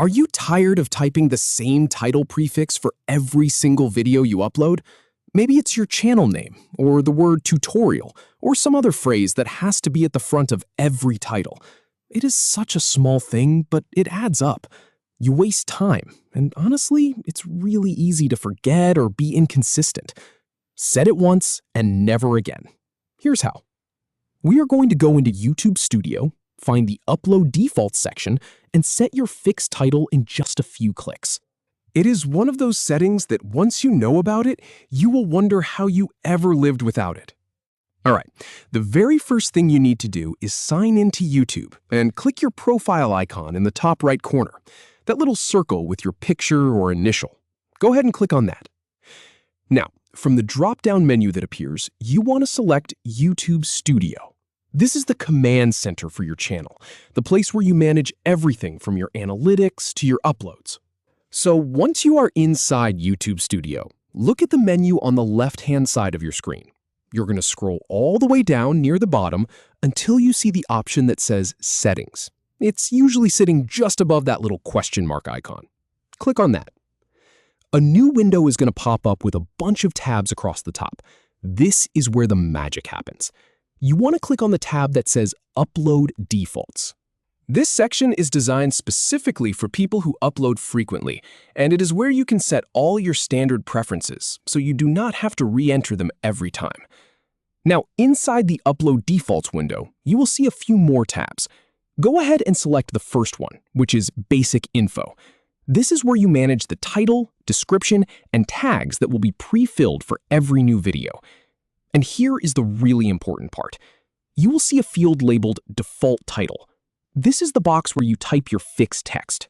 Are you tired of typing the same title prefix for every single video you upload? Maybe it's your channel name, or the word tutorial, or some other phrase that has to be at the front of every title. It is such a small thing, but it adds up. You waste time, and honestly, it's really easy to forget or be inconsistent. Set it once and never again. Here's how. We are going to go into YouTube Studio, find the Upload Defaults section, and set your fixed title in just a few clicks. It is one of those settings that once you know about it, you will wonder how you ever lived without it. All right, the very first thing you need to do is sign into YouTube and click your profile icon in the top right corner, that little circle with your picture or initial. Go ahead and click on that. Now, from the drop-down menu that appears, you want to select YouTube Studio. This is the command center for your channel, the place where you manage everything from your analytics to your uploads. So once you are inside YouTube Studio, look at the menu on the left-hand side of your screen. You're going to scroll all the way down near the bottom until you see the option that says Settings. It's usually sitting just above that little question mark icon. Click on that. A new window is going to pop up with a bunch of tabs across the top. This is where the magic happens. You want to click on the tab that says Upload Defaults. This section is designed specifically for people who upload frequently, and it is where you can set all your standard preferences, so you do not have to re-enter them every time. Now, inside the Upload Defaults window, you will see a few more tabs. Go ahead and select the first one, which is Basic Info. This is where you manage the title, description, and tags that will be pre-filled for every new video. And here is the really important part. You will see a field labeled Default Title. This is the box where you type your fixed text.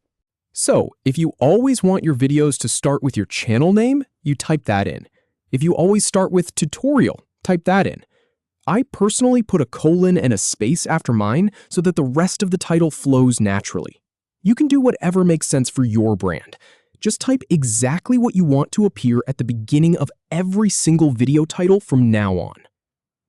So, if you always want your videos to start with your channel name, you type that in. If you always start with tutorial, type that in. I personally put a colon and a space after mine so that the rest of the title flows naturally. You can do whatever makes sense for your brand. Just type exactly what you want to appear at the beginning of every single video title from now on.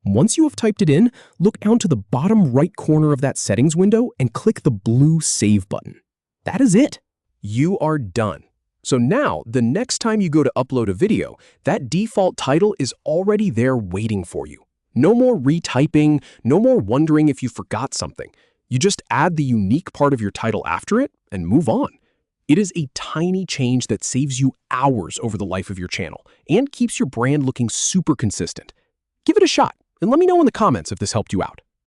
Once you have typed it in, look down to the bottom right corner of that settings window and click the blue Save button. That is it. You are done. So now, the next time you go to upload a video, that default title is already there waiting for you. No more retyping, no more wondering if you forgot something. You just add the unique part of your title after it and move on. It is a tiny change that saves you hours over the life of your channel and keeps your brand looking super consistent. Give it a shot and let me know in the comments if this helped you out.